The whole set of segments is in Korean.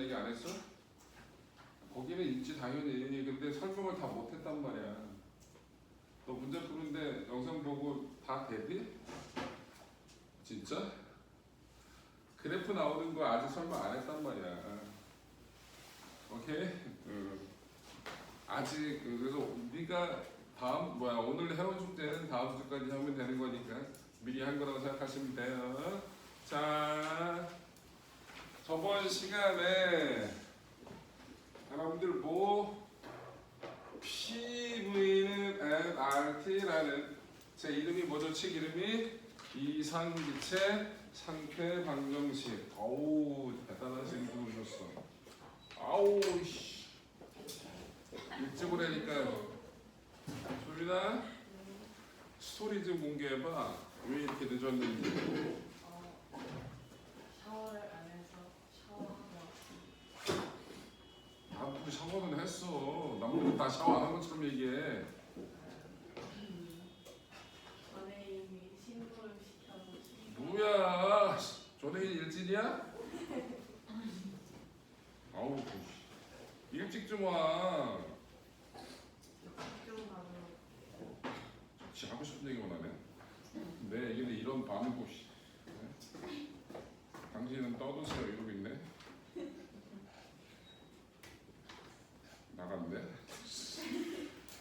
얘기 안 했어? 거기는 있지 당연히. 근데 설명을 다 못했단 말이야. 너 문제 푸는데 영상 보고 다 대비? 진짜? 그래프 나오는 거 아직 설명 안 했단 말이야. 오케이? 아직 그래서 우리가 다음 오늘 해온 숙제는 다음 주까지 하면 되는 거니까 미리 한 거라고 생각하시면 돼요. 자, 저번 시간에 여러분들 PV는 nRT라는 제 이름이 뭐죠? 책 이름이 이상기체 상태 방정식. 어우 대단하신 분 오셨어. 아우 씨. 일찍 오라니까. 소리나 스토리 좀 공개해봐. 왜 이렇게 늦었는지. 샤워를 안 해서 샤워하고 왔습니다. 나도 샤워는 했어. 남들은 다 샤워 안 한 것처럼 얘기해. 전혜인이 신고를 시켜서 뭐야? 전혜인 일진이야? 아우 일찍 좀 와. 학교 가서 지 하고 싶은 얘기만 하네. 내 얘기는 이런 반응 씨. 당신은 떠드세요 이러고 있네. 나갔네.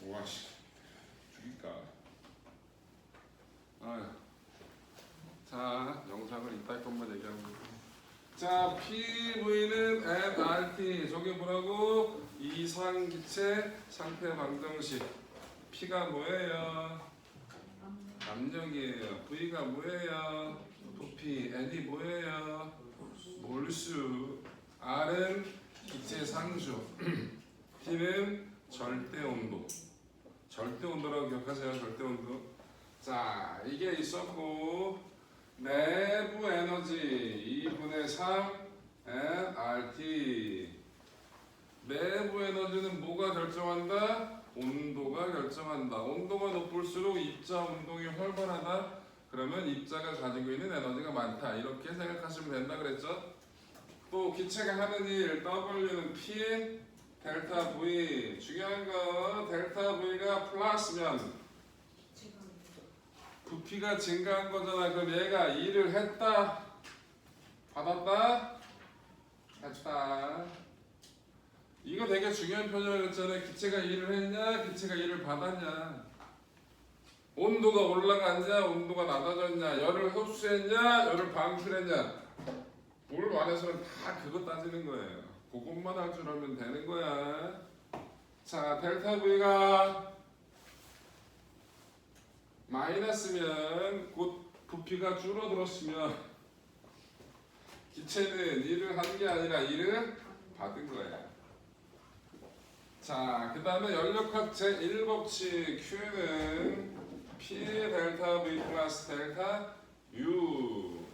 와씨 죽일까. 아유. 자 영상을 이따 할 것만 얘기하는 거. 자 PV는 nRT 저게 뭐라고? 이상기체 상태 방정식. P가 뭐예요? 압력이에요. V가 뭐예요? 부피. N이 뭐예요? 몰수. R은 기체 상수. T는 절대 온도. 절대 온도라고 기억하세요. 절대 온도. 자 이게 있었고 내부 에너지 2분의 3 nRT. 내부 에너지는 뭐가 결정한다? 온도가 결정한다. 온도가 높을수록 입자 운동이 활발하다. 그러면 입자가 가지고 있는 에너지가 많다. 이렇게 생각하시면 된다 그랬죠? 또 기체가 하는 일 W는 P 델타 V. 중요한 거 델타 V가 플러스면 부피가 증가한 거잖아. 그럼 얘가 일을 했다 받았다 했다. 이거 되게 중요한 표현이었잖아요. 기체가 일을 했냐, 기체가 일을 받았냐. 온도가 올라갔냐, 온도가 낮아졌냐, 열을 흡수했냐, 열을 방출했냐. 물 안에서는 다 그거 따지는 거예요. 그것만 할 줄 알면 되는 거야. 자, 델타 V가 마이너스면 곧 부피가 줄어들었으면 기체는 일을 한 게 아니라 일을 받은 거야. 자, 그 다음에 연력학 제1법칙 Q는 P 델타 V 플러스 델타 U.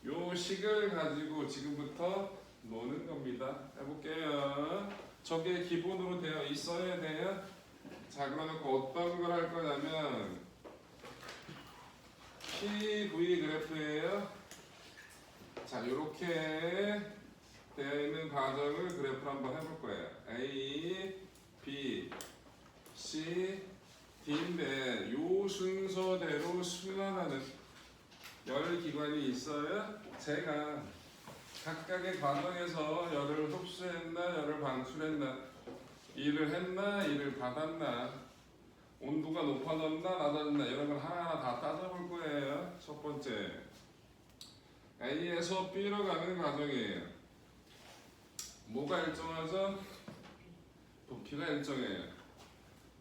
요 식을 가지고 지금부터 노는 겁니다. 해볼게요. 저게 기본으로 되어 있어야 돼요. 자, 그러놓고 어떤 걸 할 거냐면 PV 그래프예요. 자, 요렇게 되어 있는 과정을 그래프로 한번 해볼 거예요. A, B, C, D인데 요 순서대로 순환하는 열 기관이 있어요. 제가 각각의 과정에서 열을 흡수했나, 열을 방출했나, 일을 했나, 일을 받았나, 온도가 높아졌나, 낮아졌나 이런 걸 하나하나 다 따져볼 거예요. 첫 번째 A에서 B로 가는 과정이에요. 뭐가 일정하죠? 부피가 일정해요.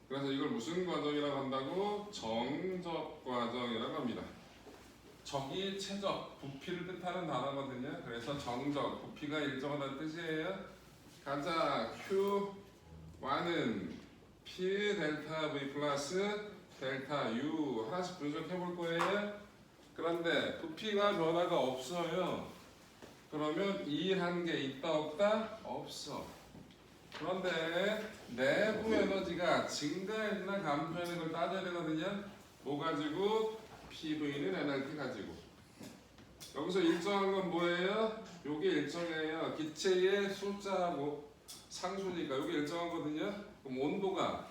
그래서 이걸 무슨 과정이라고 한다고? 정적 과정이라고 합니다. 적이 최적, 부피를 뜻하는 단어거든요. 그래서 정적, 부피가 일정하다는 뜻이에요. 가자. Q1은 P 델타 V 플러스 델타 U. 하나씩 분석해 볼 거예요. 그런데 부피가 변화가 없어요. 그러면 일한 게 있다 없다? 없어. 그런데 내부 에너지가 증가했나 감소했나 걸 따져야 되거든요. 뭐 가지고? PV는 nRT 가지고. 여기서 일정한 건 뭐예요? 요게 일정해요. 기체의 숫자하고 상수니까 요게 일정하거든요. 그럼 온도가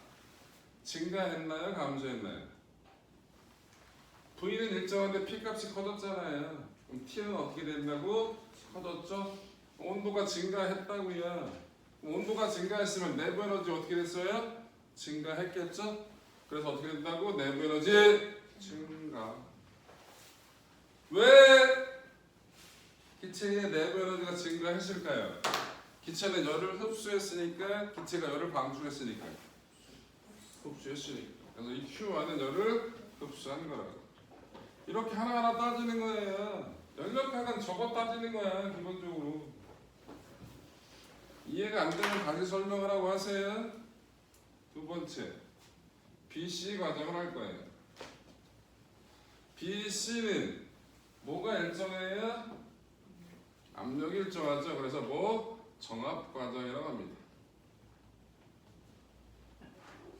증가했나요? 감소했나요? V는 일정한데 P 값이 커졌잖아요. 그럼 T는 어떻게 된다고? 커졌죠? 온도가 증가했다고요. 그럼 온도가 증가했으면 내부 에너지 어떻게 됐어요? 증가했겠죠? 그래서 어떻게 된다고? 내부 에너지 증가. 왜 기체의 내부 에너지가 증가했을까요? 기체는 열을 흡수했으니까, 기체가 열을 방출했으니까, 흡수했으니까. 그래서 이 Q와는 열을 흡수한 거라고. 이렇게 하나하나 따지는 거예요. 연력학은 저거 따지는 거야, 기본적으로. 이해가 안 되면 다시 설명하라고 하세요. 두 번째, BC 과정을 할 거예요. BC는 뭐가 일정해요? 압력이 일정하죠. 그래서 뭐 정압 과정이라고 합니다.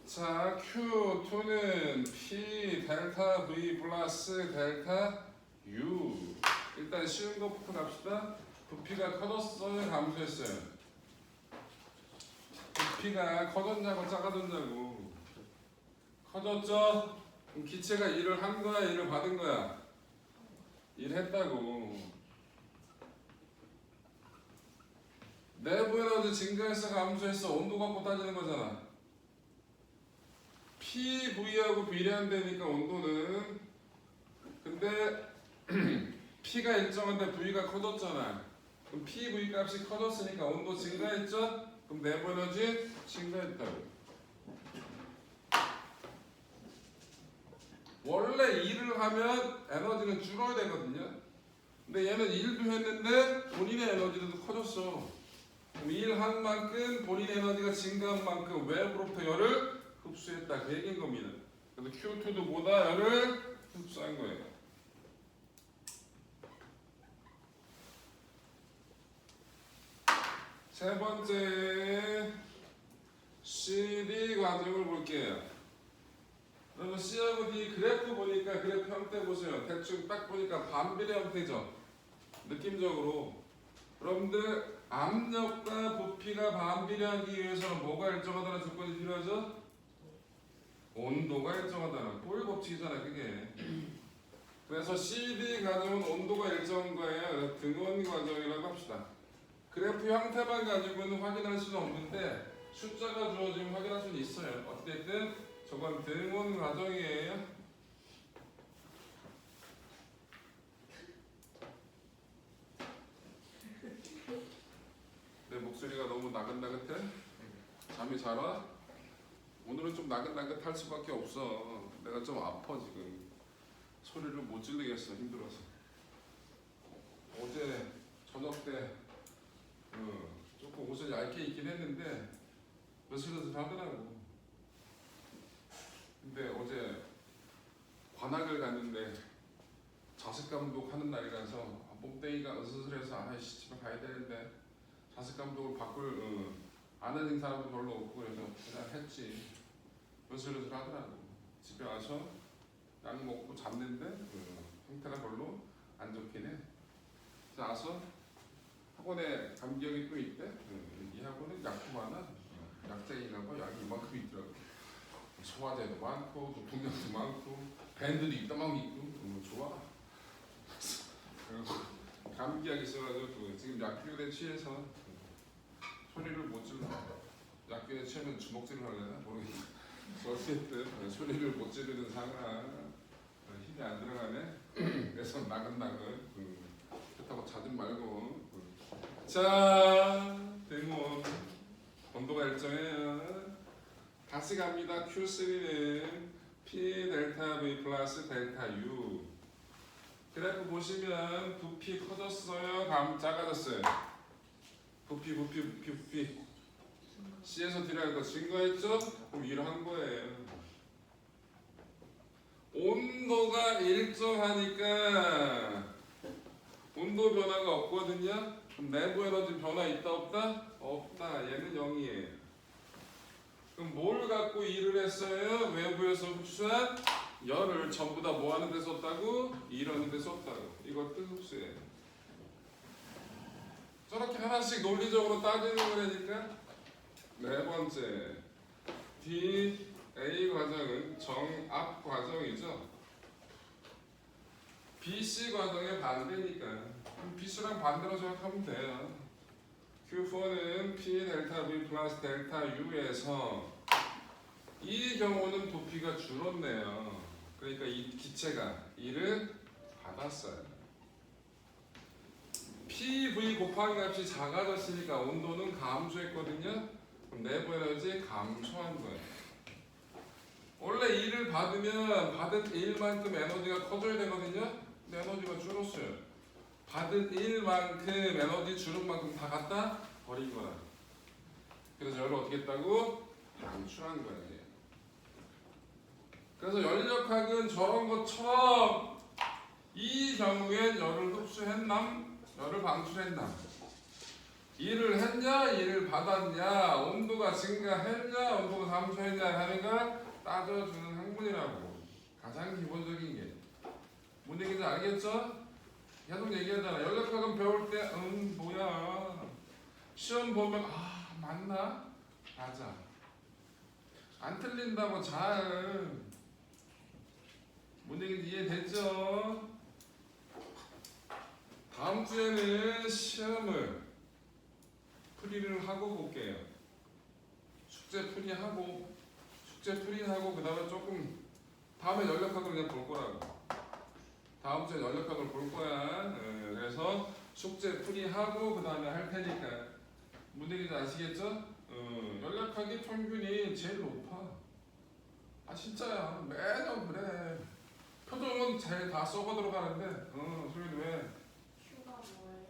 자, Q2는 P 델타 V 플러스 델타 U. 일단 쉬운 것부터 갑시다. 부피가 커졌어요, 감소했어요? 부피가 커졌냐고 작아졌냐고. 커졌죠? 그럼 기체가 일을 한 거야, 일을 받은 거야? 일했다고. 내부 에너지 증가했어, 감소했어? 온도 갖고 따지는 거잖아. PV하고 비례한다니까 온도는. 근데 P가 일정한데 V가 커졌잖아. 그럼 PV 값이 커졌으니까 온도 증가했죠? 그럼 내부 에너지 증가했다고. 원래 일을 하면 에너지는 줄어야 되거든요. 근데 얘는 일도 했는데 본인의 에너지도 커졌어. 그럼 일한 만큼 본인의 에너지가 증가한 만큼 외부로부터 열을 흡수했다. 그 얘기인 겁니다. 그래서 Q2도 뭐다? 열을 흡수한 거예요. 세 번째, CD 과정을 볼게요. 그러면 C하고 D 그래프 보니까 그래프 형태 보세요. 대충 딱 보니까 반비례 형태죠. 느낌적으로. 여러분들 압력과 부피가 반비례하기 위해서는 뭐가 일정하다는 조건이 필요하죠? 온도가 일정하다는 볼 법칙이잖아요, 그게. 그래서 CD 과정은 온도가 일정한 거예요. 등원 과정이라고 합시다. 그래프 형태만 가지고는 확인할 수는 없는데 숫자가 주어지면 확인할 수는 있어요. 어쨌든 저건 등원 과정이에요. 내 목소리가 너무 나긋나긋해? 잠이 잘 와? 오늘은 좀 나긋나긋할 수밖에 없어. 내가 좀 아파 지금. 소리를 못 지르겠어, 힘들어서. 어제 저녁 때 조금 옷을 얇게 입긴 했는데 으슬으슬 하더라고. 근데 어제 관악을 갔는데 자습 감독 하는 날이라서 몸뚱이가 으슬으슬해서 아이씨 집에 가야 되는데 자습 감독을 바꿀 아는 사람도 별로 없고 그래서 그냥 했지. 으슬으슬 하더라고. 집에 와서 약 먹고 잤는데 상태가 별로 안 좋긴 해. 그래서 와서 학원에 감기약이 또 있대. 이 학원은 약도 많아. 약쟁이가 봐. 약이 이만큼 있더라고. 소화제도 많고 두통약도 많고 밴드도 이따만 있고 좋아. 그리고 감기약 있어가지고 지금 약효에 취해서 소리를 못 질러. 약효에 취하면 주먹질을 하려나 모르겠어. 어쨌든 소리를 못 지르는 상황. 힘이 안 들어가네. 그래서 나긋나긋. 그렇다고 자지 말고. 자, 등원 온도가 일정해요. 다시 갑니다. Q3는 P 델타 V 플러스 델타 U. 그래프 보시면 부피 커졌어요? 작아졌어요? 부피 C에서 D라는 거 증가했죠? 그럼 일을 한 거예요. 온도가 일정하니까 온도 변화가 없거든요. 그럼 내부 에너지 변화 있다 없다? 없다. 얘는 0이에요. 그럼 뭘 갖고 일을 했어요? 외부에서 흡수한 열을 전부 다 뭐 하는 데 썼다고? 이러는 데 썼다고. 이것도 흡수해. 저렇게 하나씩 논리적으로 따지는 거라니까. 네 번째, DA 과정은 정압 과정이죠. BC 과정의 반대니까 BC랑 반대로 생각하면 돼요. Q4는 P 델타 V 플러스 델타 U에서 이 경우는 부피가 줄었네요. 그러니까 이 기체가 이를 받았어요. PV 곱하기 값이 작아졌으니까 온도는 감소했거든요. 그럼 내부 에너지 감소한 거예요. 원래 2를 받으면 받은 1만큼 에너지가 커져야 되거든요. 근데 에너지가 줄었어요. 받은 1만큼 에너지 줄은 만큼 다 갖다 버린 거야. 그래서 열을 어떻게 했다고? 방출한 거예요. 그래서 연력학은 저런 것처럼 이 경우엔 열을 흡수했남, 열을 방출했남. 일을 했냐, 일을 받았냐, 온도가 증가했냐, 온도가 감소했냐 하는 걸 따져주는 학문이라고. 가장 기본적인 게. 뭔 얘기인지 알겠죠? 계속 얘기하잖아. 연력학은 배울 때, 뭐야. 시험 보면, 맞나? 맞아. 안 틀린다고 잘. 뭔 얘기인지 이해됐죠? 다음 주에는 시험을 풀이를 하고 볼게요. 숙제 풀이하고 그 다음에 조금 다음에 연력학을 그냥 볼 거라고. 다음 주에 연력학을 볼 거야. 그래서 숙제 풀이하고 그 다음에 할 테니까 뭔 얘기인지 아시겠죠? 연력학이 평균이 제일 높아. 진짜야. 매년 그래. 표정은 제일 다 썩어 들어가는데 소윤이 왜? Q가 뭐예요?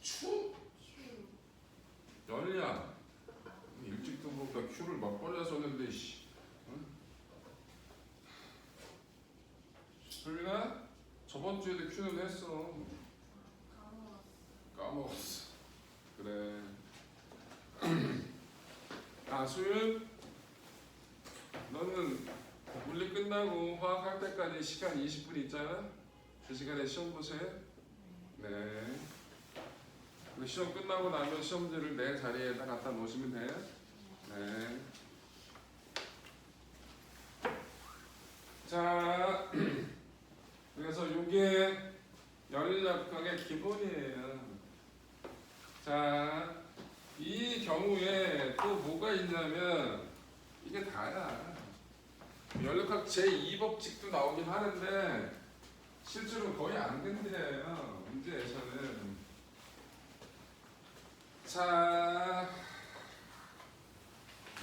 추? Q. 열이야. 일찍 들어보니까 Q를 몇 번이나 썼는데 씨. 응? 소윤아? 저번 주에도 Q는 했어. 까먹었어. 그래. 소윤? 너는 물리 끝나고 화학 할 때까지 시간 20분 있잖아? 그 시간에 시험 보세요. 네. 시험 끝나고 나면 시험지를 내 자리에다 갖다 놓으시면 돼요. 네. 자, 그래서 이게 열역학의 기본이에요. 자, 이 경우에 또 뭐가 있냐면 이게 다야. 연력학 제2법칙도 나오긴 하는데 실제로 거의 안 된대요. 문제에서는. 자,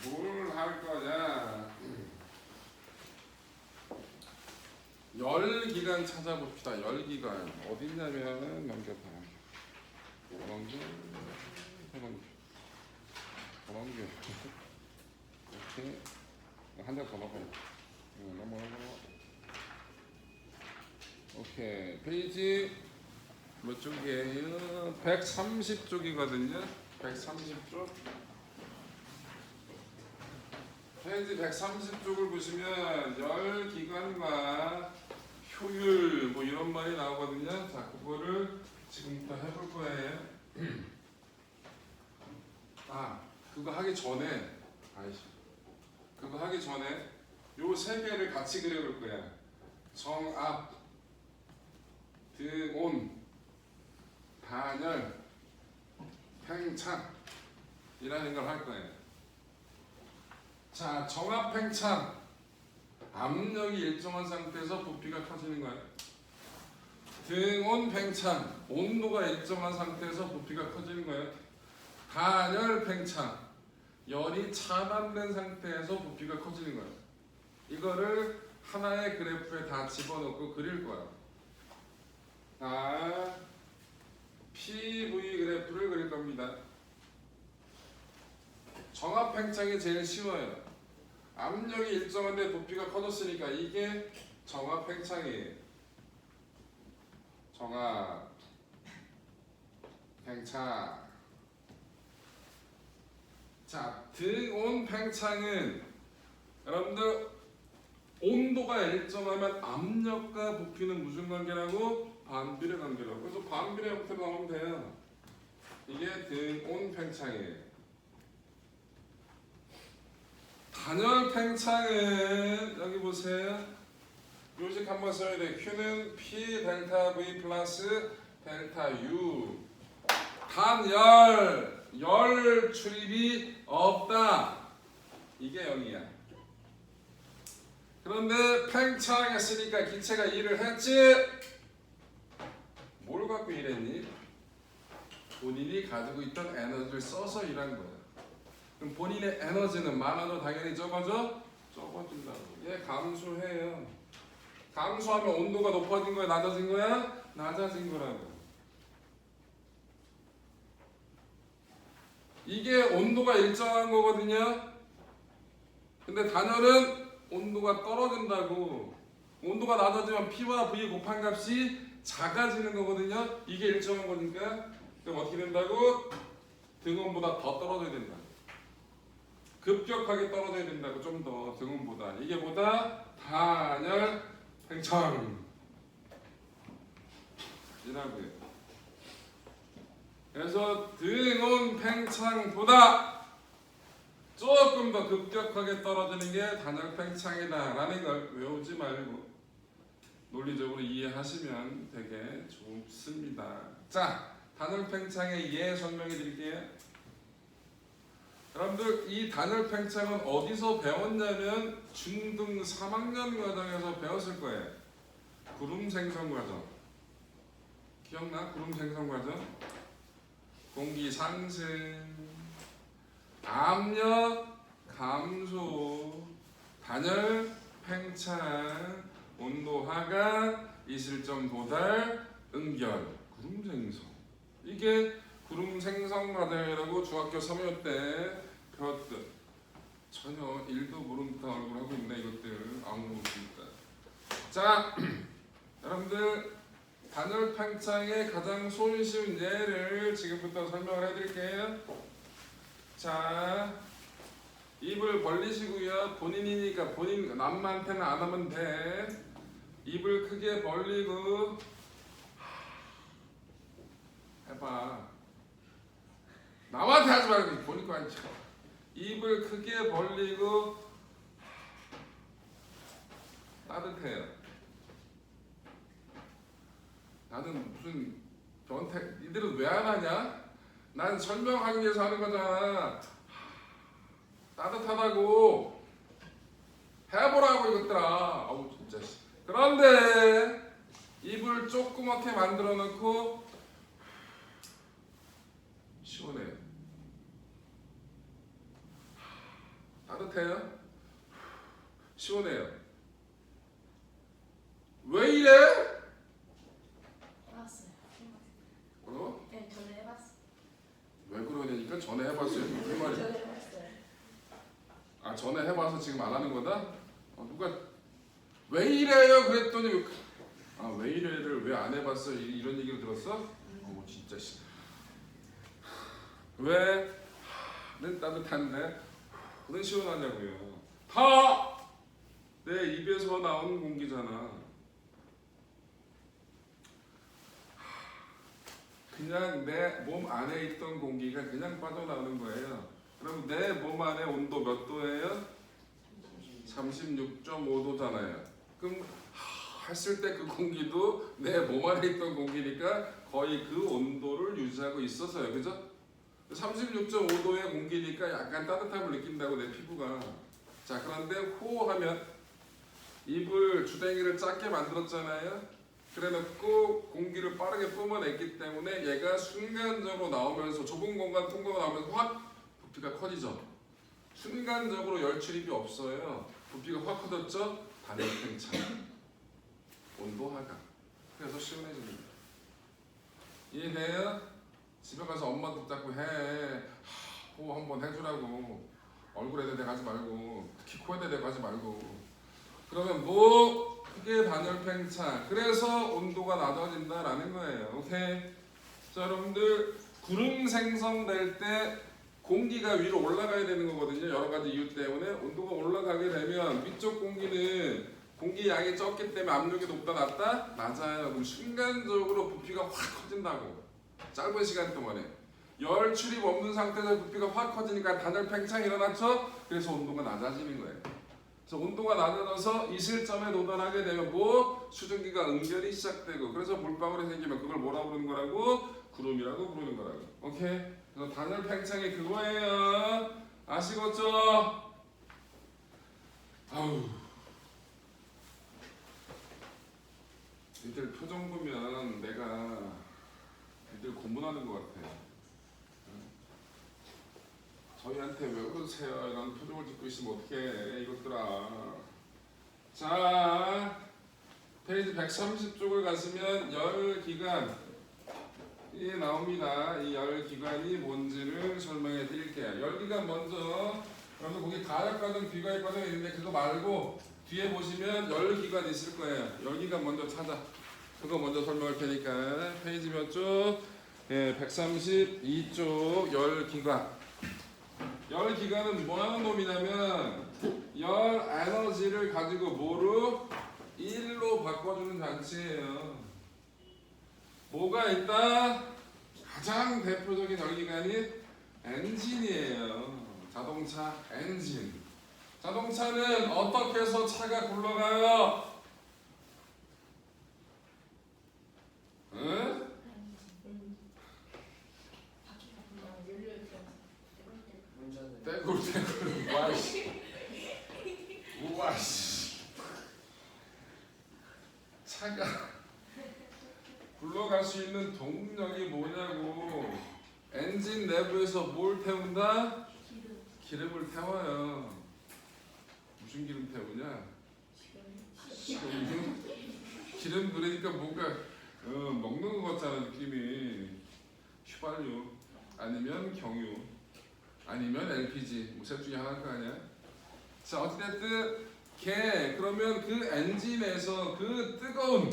뭘 할 거냐? 열기관 찾아봅시다. 열기관 어디 있냐면 넘겨봐. 넘겨. 이렇게 한 장 더 넣어요. 넘어. 오케이. 페이지 몇 쪽이에요? 130쪽이거든요. 130쪽. 페이지 130쪽을 보시면 열기관과 효율 뭐 이런 말이 나오거든요. 자, 그거를 지금부터 해볼 거예요. 그거 하기 전에 그거 하기 전에 요 세 개를 같이 그려볼 거야. 정압, 등온, 단열, 팽창이라는 걸 할 거예요. 자, 정압 팽창, 압력이 일정한 상태에서 부피가 커지는 거예요. 등온 팽창, 온도가 일정한 상태에서 부피가 커지는 거예요. 단열 팽창, 열이 차단된 상태에서 부피가 커지는 거예요. 이거를 하나의 그래프에 다 집어넣고 그릴 거야. PV 그래프를 그릴 겁니다. 정압 팽창이 제일 쉬워요. 압력이 일정한데 부피가 커졌으니까 이게 정압 팽창이에요. 정압 팽창. 자, 등온 팽창은 여러분들 온도가 일정하면 압력과 부피는 무슨 관계라고? 반비례 관계라고. 그래서 반비례 형태로 나오면 돼요. 이게 등온 팽창이에요. 단열 팽창은 여기 보세요. 요식 한번 써야 돼. Q는 P 델타 V 플러스 델타 U. 단열, 열 출입이 없다. 이게 0이야. 그런데 팽창했으니까 기체가 일을 했지. 뭘 갖고 일했니? 본인이 가지고 있던 에너지를 써서 일한 거야. 그럼 본인의 에너지는 많아도 당연히 적어져? 적어진다고. 얘 감소해요. 감소하면 온도가 높아진 거야? 낮아진 거야? 낮아진 거라고. 이게 온도가 일정한 거거든요. 근데 단열은 온도가 떨어진다고. 온도가 낮아지면 P와 V 곱한 값이 작아지는 거거든요. 이게 일정한 거니까. 그럼 어떻게 된다고? 등온보다 더 떨어져야 된다. 급격하게 떨어져야 된다고. 좀 더 등온보다. 이게 뭐다? 단열 팽창 이라고요. 그래서 등온 팽창보다 조금 더 급격하게 떨어지는 게 단열 팽창이다 라는 걸 외우지 말고 논리적으로 이해하시면 되게 좋습니다. 자, 단열 팽창의 예 설명해 드릴게요. 여러분들 이 단열 팽창은 어디서 배웠냐면 중등 3학년 과정에서 배웠을 거예요. 구름 생성 과정. 기억나? 구름 생성 과정. 공기 상승, 압력 감소, 단열 팽창, 온도 하강, 이슬점 도달, 응결, 구름 생성. 이게 구름 생성 과정이라고 중학교 3학년 때 배웠던. 전혀 일도 모르는 듯한 얼굴 하고 있네 이것들. 아무것도. 자, 여러분들 단열 팽창의 가장 손쉬운 예를 지금부터 설명을 해드릴게요. 자, 입을 벌리시고요. 본인이니까 본인 남한테는 안 하면 돼. 입을 크게 벌리고 해봐. 남한테 하지 말고 보니까 앉혀. 입을 크게 벌리고 따뜻해요. 나는 무슨 저한테 니들은 왜 안 하냐? 난 설명하기 위해서 하는 거잖아. 따뜻하다고 해보라고 이것들아. 아우 진짜. 그런데 입을 조그맣게 만들어 놓고 시원해요. 따뜻해요? 시원해요. 왜 이래? 해봤어요. 어? 네, 저는 해봤어요. 왜 그러냐니까 전에 해봤어요. 무슨 말이야? 저는 해봤어요. 아 전에 해봐서 지금 안 하는 거다? 누가 왜 이래요? 그랬더니 아 왜 이래를 왜 안 해봤어? 이런 얘기를 들었어? 진짜 씨. 왜? 는 따뜻한데 는 시원하냐고요. 다 내 입에서 나온 공기잖아. 그냥 내 몸 안에 있던 공기가 그냥 빠져나오는 거예요. 그럼 내 몸 안에 온도 몇 도예요? 36.5도잖아요. 그럼 했을 때 그 공기도 내 몸 안에 있던 공기니까 거의 그 온도를 유지하고 있어서요. 그죠? 36.5도의 공기니까 약간 따뜻함을 느낀다고 내 피부가. 자, 그런데 호호하면 입을 주댕이를 작게 만들었잖아요. 그래놓고 공기를 빠르게 뿜어냈기 때문에 얘가 순간적으로 나오면서 좁은 공간 통과가 나오면서 확 부피가 커지죠. 순간적으로 열 출입이 없어요. 부피가 확 커졌죠. 단열 팽창, 온도 하강. 그래서 시원해집니다. 이해돼요? 집에 가서 엄마 붙잡고 해. 호흡 한번 해주라고. 얼굴에 대고 하지 말고, 특히 코에 대고 하지 말고. 그러면 뭐 크게 단열 팽창. 그래서 온도가 낮아진다라는 거예요. 오케이. 자, 여러분들 구름 생성될 때 공기가 위로 올라가야 되는 거거든요. 여러 가지 이유 때문에 온도가 올라가게 되면 위쪽 공기는 공기 양이 적기 때문에 압력이 높다 낮다? 낮아요. 그럼 순간적으로 부피가 확 커진다고. 짧은 시간 동안에. 열 출입 없는 상태에서 부피가 확 커지니까 단열 팽창이 일어났죠? 그래서 온도가 낮아지는 거예요. 그래서 온도가 낮아져서 이슬점에 도달하게 되면 뭐? 수증기가 응결이 시작되고 그래서 물방울이 생기면 그걸 뭐라 부르는 거라고? 구름이라고 부르는 거라고. 오케이? 그래서 단열 팽창이 그거예요. 아시겠죠? 아우. 니들 표정 보면 내가 니들 고문하는 것 같아. 저희한테 왜 그러세요? 이런 표정을 짓고 있으면 어떡해 이것들아. 자, 페이지 130쪽을 가시면 열기관이 나옵니다. 이 열기관이 뭔지를 설명해 드릴게요. 열기관 먼저, 여러분 거기 가역과정, 비가역과정 있는데 그거 말고 뒤에 보시면 열기관 있을 거예요. 열기관 먼저 찾아. 그거 먼저 설명할 테니까. 페이지 몇 쪽? 예, 132쪽 열기관. 열기관은 뭐 하는 놈이냐면 열 에너지를 가지고 뭐로? 1로 바꿔주는 장치예요. 뭐가 있다? 가장 대표적인 열기관이 엔진이에요. 자동차 엔진. 자동차는 어떻게 해서 차가 굴러가요? 응? 떼굴떼굴 와이씨 우와씨 차가 굴러갈 수 있는 동력이 뭐냐고. 엔진 내부에서 뭘 태운다? 기름을 태워요. 무슨 기름 태우냐? 식용유? 기름 그러니까 뭔가 먹는 것 같잖아 느낌이. 휘발유 아니면 경유 아니면 LPG 뭐 셋 중에 하나일 거 아니야? 자 어찌됐든 그러면 그 엔진에서 그 뜨거운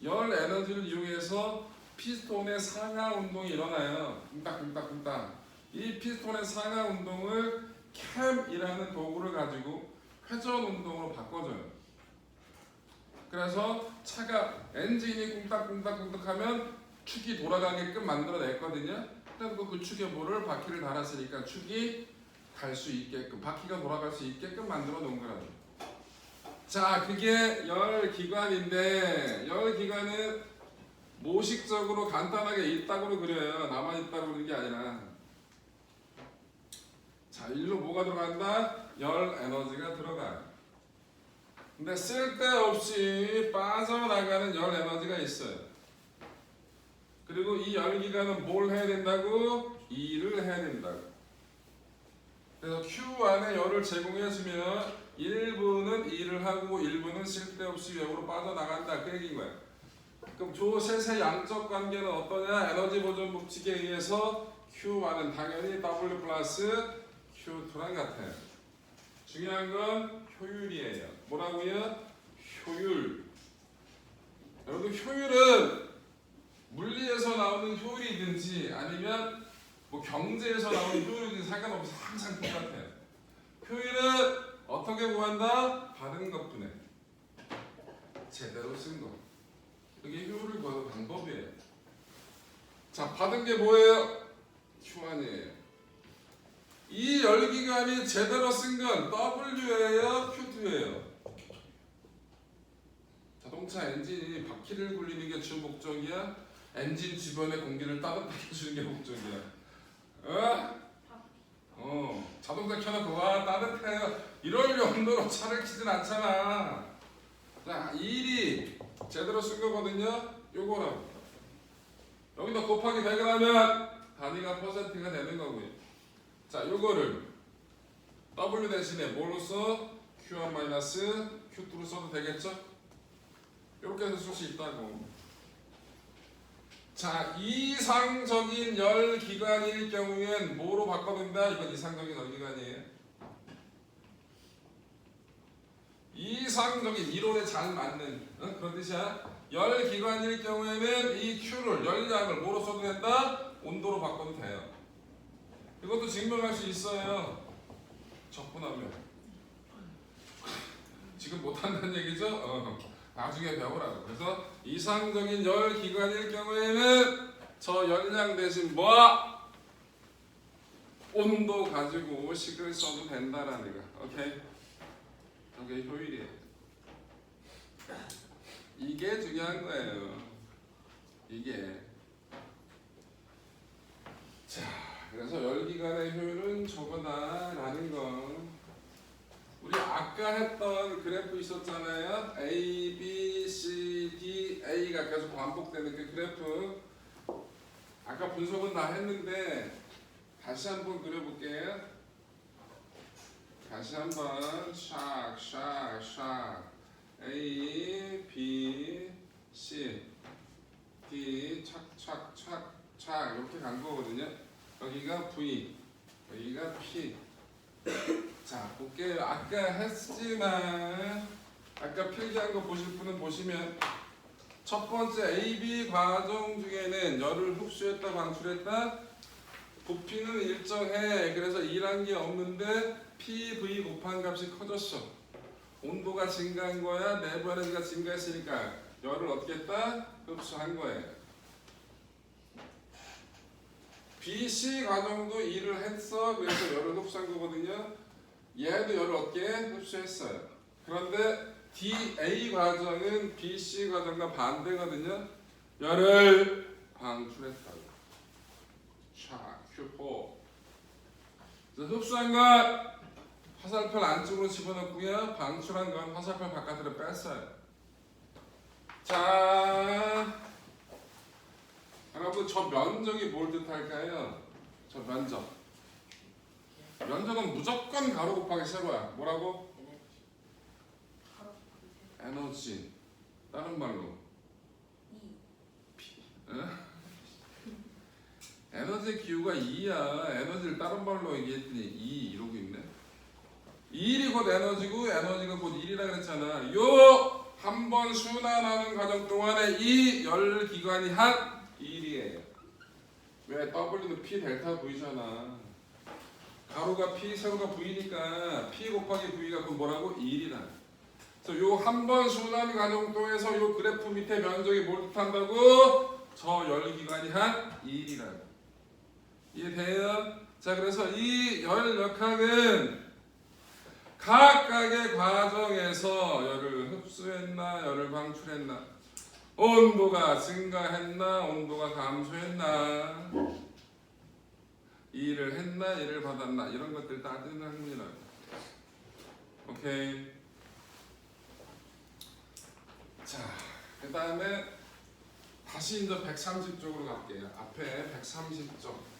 열 에너지를 이용해서 피스톤의 상하 운동이 일어나요. 쿵딱쿵딱쿵딱. 이 피스톤의 상하 운동을 캠이라는 도구를 가지고 회전 운동으로 바꿔줘요. 그래서 차가 엔진이 쿵딱쿵딱쿵딱하면 축이 돌아가게끔 만들어냈거든요. 그래서 그 축에 뭐를 바퀴를 달았으니까 축이 갈 수 있게끔 바퀴가 돌아갈 수 있게끔 만들어 놓은 거라고. 자, 그게 열기관인데 열기관은 모식적으로 간단하게 있다고 그려요. 나만 있다고 그러는 게 아니라. 자, 일로 뭐가 들어간다? 열 에너지가 들어가요. 근데 쓸데없이 빠져나가는 열 에너지가 있어요. 그리고 이 열기관은 뭘 해야 된다고? 일을 해야 된다고. 그래서 Q 안에 열을 제공해주면 일부는 일을 하고 일부는 쓸데없이 외부로 빠져나간다. 그 얘기인 거야. 그럼 조 셋의 양적 관계는 어떠냐? 에너지 보존 법칙에 의해서 Q1은 당연히 W 플러스 Q2랑 같아요. 중요한 건 효율이에요. 뭐라고요? 효율. 여러분 효율은 물리에서 나오는 효율이든지 아니면 뭐 경제에서 나오는 효율이든지 상관없이 항상 똑같아요. 효율은 어떻게 구한다? 받은 것뿐에 제대로 쓴 거. 그게 효율을 구하는 방법이에요. 자, 받은 게 뭐예요? Q1이에요. 이 열기관이 제대로 쓴 건 W예요? Q2예요? 자동차 엔진이 바퀴를 굴리는 게 주 목적이야? 엔진 주변의 공기를 따뜻하게 해주는 게 목적이야? 자동차 켜놓고 와 따뜻해요 이럴 용도로 차를 키진 않잖아. 자, 일이 제대로 쓴 거거든요. 요거랑 여기다 곱하기 100을 하면 단위가 퍼센트가 되는 거고요. 자, 요거를 W 대신에 뭘로 써? Q1 Q2로 써도 되겠죠? 이렇게 해서 쓸 수 있다고. 자, 이상적인 열기관일 경우엔 뭐로 바꿔둔다? 이건 이상적인 열기관이에요. 이상적인 이론에 잘 맞는 그런 뜻이야. 열기관일 경우에는 이 Q를 열량을 뭐로 써도 된다? 온도로 바꿔도 돼요. 이것도 증명할 수 있어요. 적분하면. 지금 못한다는 얘기죠? 나중에 배우라고. 그래서 이상적인 열 기관일 경우에는 저 열량 대신 뭐? 온도 가지고 식을 써도 된다라는 거. 오케이? 이게 효율이에요. 이게 중요한 거예요. 이게. 자, 그래서 열기관의 효율은 저거다라는 거. 우리 아까 했던 그래프 있었잖아요. A, B, C, D, A가 계속 반복되는 그 그래프. 아까 분석은 다 했는데 다시 한번 그려볼게요. 다시 한번 샥 A, B, C, D 착착착착 이렇게 간 거거든요. 여기가 V, 여기가 P. 자, 볼게요. 아까 했지만 아까 필기한 거 보실 분은 보시면 첫 번째 AB 과정 중에는 열을 흡수했다 방출했다 부피는 일정해. 그래서 일한 게 없는데 PV 곱한 값이 커졌어. 온도가 증가한 거야. 내부 에너지가 증가했으니까 열을 어떻게 했다? 흡수한 거예요. BC 과정도 일을 했어. 그래서 열을 흡수한 거거든요. 얘도 열을 어떻게 흡수했어요. 그런데 DA 과정은 BC 과정과 반대거든요. 열을 방출했다고. 자, Q4. 그래서 흡수한 건 화살표 안쪽으로 집어넣고요. 방출한 건 화살표 바깥으로 뺐어요. 자, 여러분 저 면적이 뭘 뜻할까요? 저 면적. 면적은 무조건 가로 곱하기 세로야. 뭐라고? 에너지. 다른 말로. 에너지 기후가 2야. 에너지를 다른 말로 얘기했더니 2 이러고 있네. 2일이 곧 에너지고 에너지가 곧 1이라 그랬잖아. 요 한 번 순환하는 과정 동안에 이 열 기관이 한 1이에요. 왜? W는 P 델타 V잖아. 가로가 P, 세로가 V니까 P 곱하기 V가 그 뭐라고? 1이다. 그래서 요 한 번 순환 과정 동에서 요 그래프 밑에 면적이 뭘 뜻한다고? 저 열 기관이 한 1이라고. 이해돼요? 자, 그래서 이 열 역학은 각각의 과정에서 열을 흡수했나, 열을 방출했나, 온도가 증가했나, 온도가 감소했나, 일을 했나, 일을 받았나, 이런 것들 따지는 학문이라고. 오케이. 자, 그 다음에 다시 이제 130쪽으로 갈게요. 앞에 130쪽.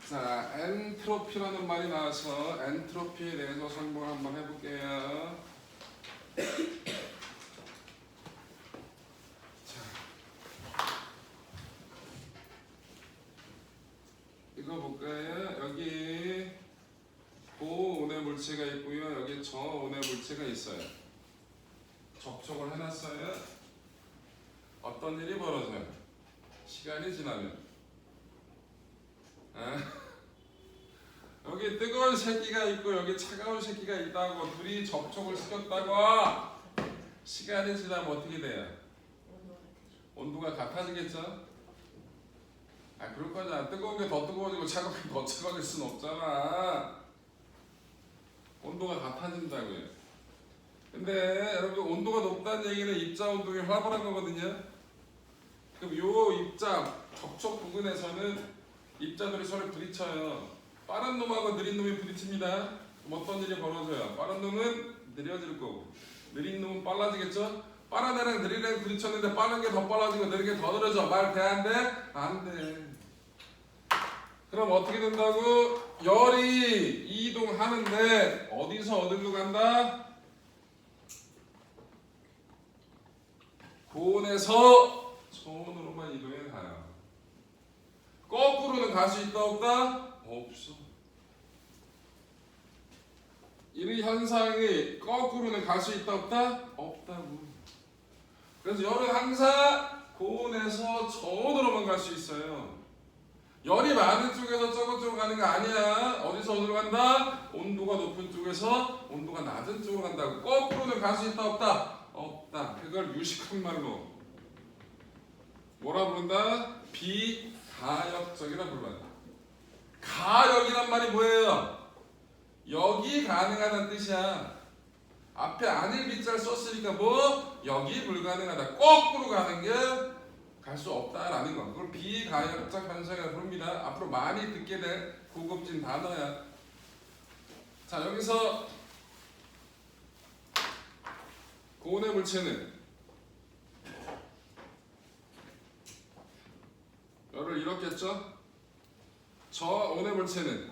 자, 엔트로피라는 말이 나와서 엔트로피에 대해서 설명을 한번 해볼게요. 자, 이거 볼까요? 여기 고온의 물체가 있고요. 여기 저온의 물체가 있어요. 접촉을 해놨어요. 어떤 일이 벌어져요? 시간이 지나면. 여기 뜨거운 새끼가 있고 여기 차가운 새끼가 있다고 둘이 접촉을 시켰다고 시간이 지나면 어떻게 돼요? 온도가 같아지겠죠? 그럴 거잖아. 뜨거운 게 더 뜨거워지고 차가운 게 더 차가워질 수는 없잖아. 온도가 같아진다고요. 근데 여러분 온도가 높다는 얘기는 입자 운동이 활발한 거거든요. 그럼 요 입자 접촉 부근에서는 입자들이 서로 부딪혀요. 빠른 놈하고 느린 놈이 부딪힙니다. 그럼 어떤 일이 벌어져요? 빠른 놈은 느려질 거고 느린 놈은 빨라지겠죠? 빠른 애랑 느린 애랑 부딪혔는데 빠른 게 더 빨라지고 느린 게 더 느려져. 말 돼? 안 돼? 안 돼. 그럼 어떻게 된다고? 열이 이동하는데 어디서 어디로 간다? 고온에서 저온으로만 이동해 가요. 거꾸로는 갈 수 있다 없다? 없어. 이 현상이 거꾸로는 갈 수 있다 없다? 없다고. 그래서 열은 항상 고온에서 저온으로만 갈 수 있어요. 열이 많은 쪽에서 적은 쪽으로 가는 거 아니야. 어디서 어디로 간다? 온도가 높은 쪽에서 온도가 낮은 쪽으로 간다고. 거꾸로는 갈 수 있다 없다? 없다. 그걸 유식한 말로 뭐라 부른다? 비가역적이라 불러요. 가역이란 말이 뭐예요? 역이 가능하다는 뜻이야. 앞에 아닐 비자를 썼으니까 뭐? 역이 불가능하다. 거꾸로 가는 게 갈 수 없다라는 거. 그걸 비가역적 현상이라고 부릅니다. 앞으로 많이 듣게 될 고급진 단어야. 자, 여기서 고온의 물체는 열을 잃었겠죠? 저온의 물체는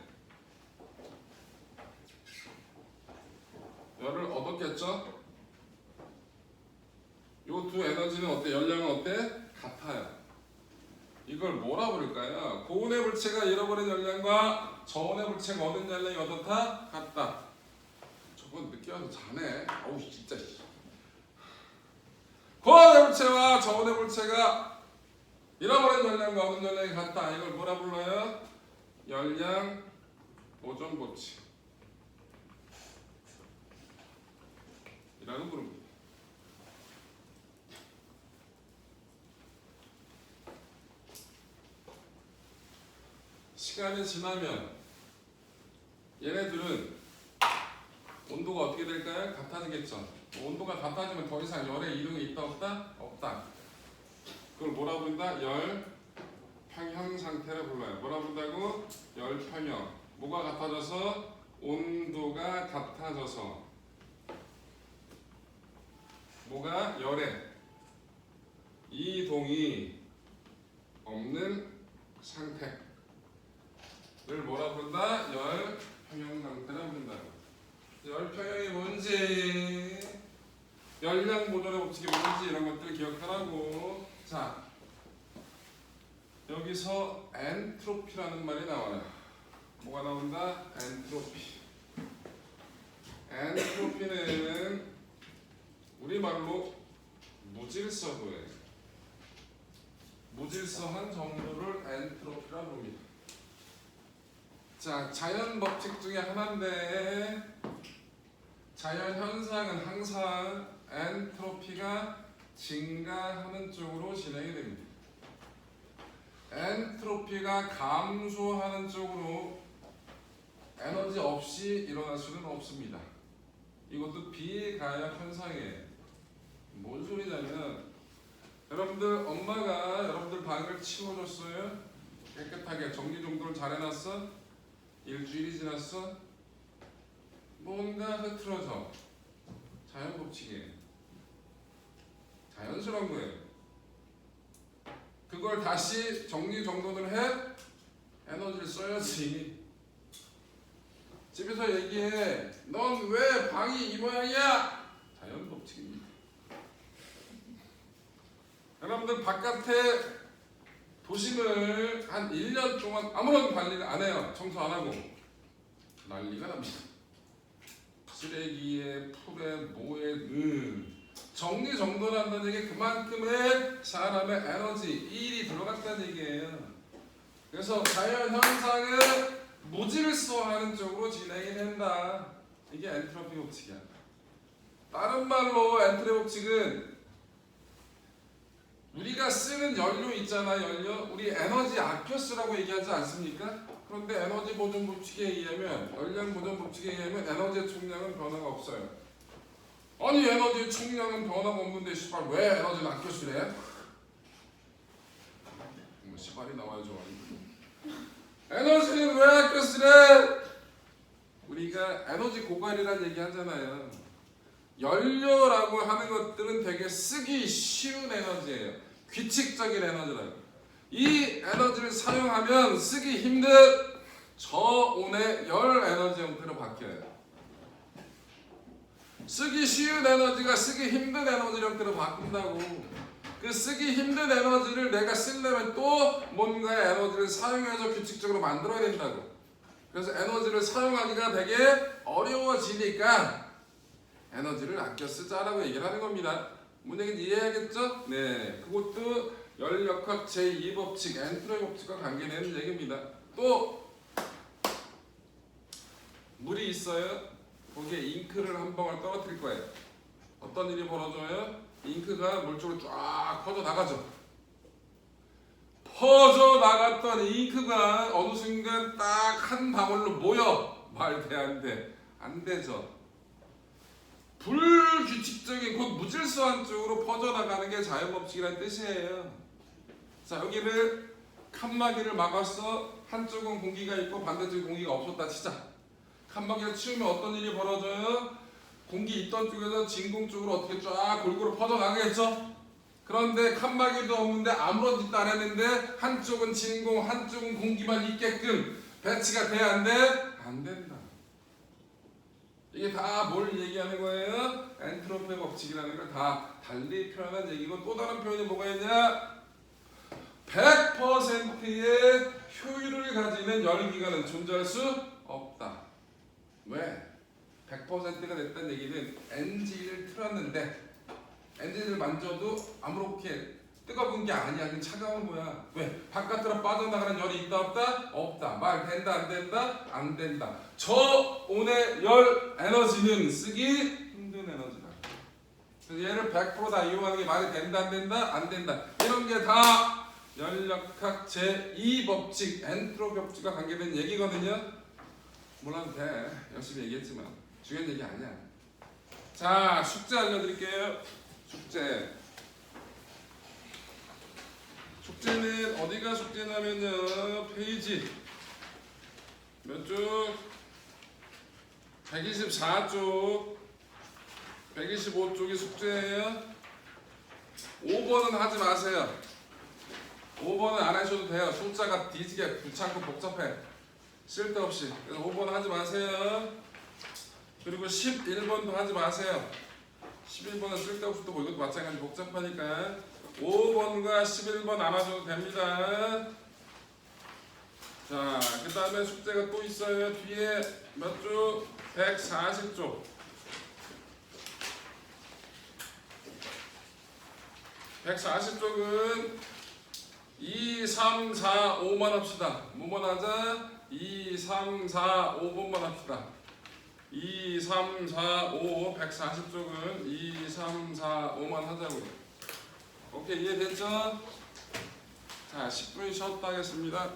열을 얻었겠죠? 요 두 에너지는 어때? 열량은 어때? 같아요. 이걸 뭐라 부를까요? 고온의 물체가 잃어버린 열량과 저온의 물체가 얻은 열량이 어떻다? 같다. 저건 늦게 와서 자네. 어우 진짜. 고온의 물체와 저온의 물체가 잃어버린 열량과 얻은 열량이 같다. 이걸 뭐라 불러요? 열량 보존 법칙 이라고 부릅니다. 시간이 지나면 얘네들은 온도가 어떻게 될까요? 같아지겠죠. 온도가 같아지면 더 이상 열의 이동이 있다 없다? 없다. 그걸 뭐라 부른다? 열 평형 상태를 불러요. 뭐라 부른다고? 열 평형. 뭐가 같아져서? 온도가 같아져서 뭐가? 열의 이동이 없는 상태를 뭐라 부른다? 열 평형 상태를 부른다. 열 평형이 뭔지, 열량 보존의 법칙이 뭔지 이런 것들 기억하라고. 자, 여기서 엔트로피라는 말이 나와요. 뭐가 나온다? 엔트로피. 엔트로피는 우리말로 무질서도예요. 무질서한 정도를 엔트로피라고 합니다. 자, 자연 법칙 중에 하나인데 자연 현상은 항상 엔트로피가 증가하는 쪽으로 진행이 됩니다. 엔트로피가 감소하는 쪽으로 에너지 없이 일어날 수는 없습니다. 이것도 비가역 현상이에요. 뭔 소리냐면 여러분들 엄마가 여러분들 방을 치워줬어요. 깨끗하게 정리정돈을 잘 해놨어. 일주일이 지났어. 뭔가 흐트러져. 자연 법칙이에요. 자연스러운 거예요. 그걸 다시 정리정돈을 해? 에너지를 써야지. 집에서 얘기해. 넌 왜 방이 이 모양이야? 자연 법칙입니다. 여러분들 바깥에 도심을 한 1년 동안 아무런 관리를 안 해요. 청소 안 하고. 난리가 납니다. 쓰레기에, 풀에, 뭐에, 정리정돈한다는 얘기 그만큼의 사람의 에너지, 일이 들어갔다는 얘기예요. 그래서 자연 현상은 무질서하는 쪽으로 진행이 된다. 이게 엔트로피 법칙이야. 다른 말로 엔트로피 법칙은 우리가 쓰는 연료 있잖아. 연료. 우리 에너지 아껴 쓰라고 얘기하지 않습니까? 그런데 에너지 보존 법칙에 의하면, 열량 보존 법칙에 의하면 에너지의 총량은 변화가 없어요. 아니 에너지의 총량은 변화가 없는데 씨발 왜 에너지를 아껴 쓰래? 뭐 씨발이 나와야죠. 에너지는 왜 아껴 쓰래? 우리가 에너지 고갈이라는 얘기 하잖아요. 연료라고 하는 것들은 되게 쓰기 쉬운 에너지예요. 규칙적인 에너지라고. 이 에너지를 사용하면 쓰기 힘든 저온의 열 에너지 형태로 바뀌어요. 쓰기 쉬운 에너지가 쓰기 힘든 에너지 형태로 바꾼다고. 그 쓰기 힘든 에너지를 내가 쓰려면 또 뭔가의 에너지를 사용해서 규칙적으로 만들어야 된다고. 그래서 에너지를 사용하기가 되게 어려워지니까 에너지를 아껴 쓰자라고 얘기를 하는 겁니다. 뭔 얘기인지 이해하겠죠? 네, 그것도 열역학 제2법칙 엔트로피 법칙과 관계되는 얘기입니다. 또 물이 있어요. 거기에 잉크를 한 방울 떨어뜨릴 거예요. 어떤 일이 벌어져요? 잉크가 물 쪽으로 쫙 퍼져 나가죠. 퍼져 나갔던 잉크가 어느 순간 딱 한 방울로 모여. 말돼 안 돼? 안 되죠. 불규칙적인 곧 무질서한 쪽으로 퍼져나가는 게 자연법칙이라는 뜻이에요. 자, 여기를 칸막이를 막았어. 한쪽은 공기가 있고 반대쪽에 공기가 없었다 치자. 칸막이를 치우면 어떤 일이 벌어져요? 공기 있던 쪽에서 진공 쪽으로 어떻게 쫙 골고루 퍼져나가겠죠? 그런데 칸막이도 없는데 아무런 짓도 안 했는데 한쪽은 진공, 한쪽은 공기만 있게끔 배치가 돼야 안 돼? 안 된다. 이게 다 뭘 얘기하는 거예요? 엔트로피 법칙이라는 걸 다 달리 표현한 얘기고 또 다른 표현이 뭐가 있냐? 100%의 효율을 가지는 열기관은 존재할 수 없다. 왜? 100%가 됐다는 얘기는 엔진을 틀었는데 엔진을 만져도 아무렇게 뜨거운 게 아니야. 그냥 차가운 거야. 왜? 바깥으로 빠져나가는 열이 있다 없다? 없다. 말 된다 안 된다? 안 된다. 저온의 열 에너지는 쓰기 힘든 에너지다. 그래서 얘를 100%다 이용하는 게 말이 된다 안 된다? 안 된다. 이런 게 다 열역학 제2법칙 엔트로피 법칙과 관계된 얘기거든요. 몰라도 돼. 열심히 얘기했지만 중요한 얘기 아니야. 자, 숙제 알려드릴게요. 숙제는 어디가 숙제냐면요. 페이지 몇 쪽? 124쪽 125쪽이 숙제예요. 5번은 하지 마세요. 5번은 안 하셔도 돼요. 숫자가 뒤지게 귀찮고 복잡해. 쓸데없이. 그래서 5번 하지 마세요. 그리고 11번도 하지 마세요. 11번은 쓸데없이 또 이것도 마찬가지 복잡하니까 5번과 11번 안 하셔도 됩니다. 자, 그 다음에 숙제가 또 있어요. 뒤에 몇 쪽? 140쪽. 140쪽은 2, 3, 4, 5만 합시다. 뭐만 하자? 2, 3, 4, 5번만 합시다. 2, 3, 4, 5, 140쪽은 2, 3, 4, 5만 하자고요. 오케이, 이해됐죠? 자, 10분 쉬었다 하겠습니다.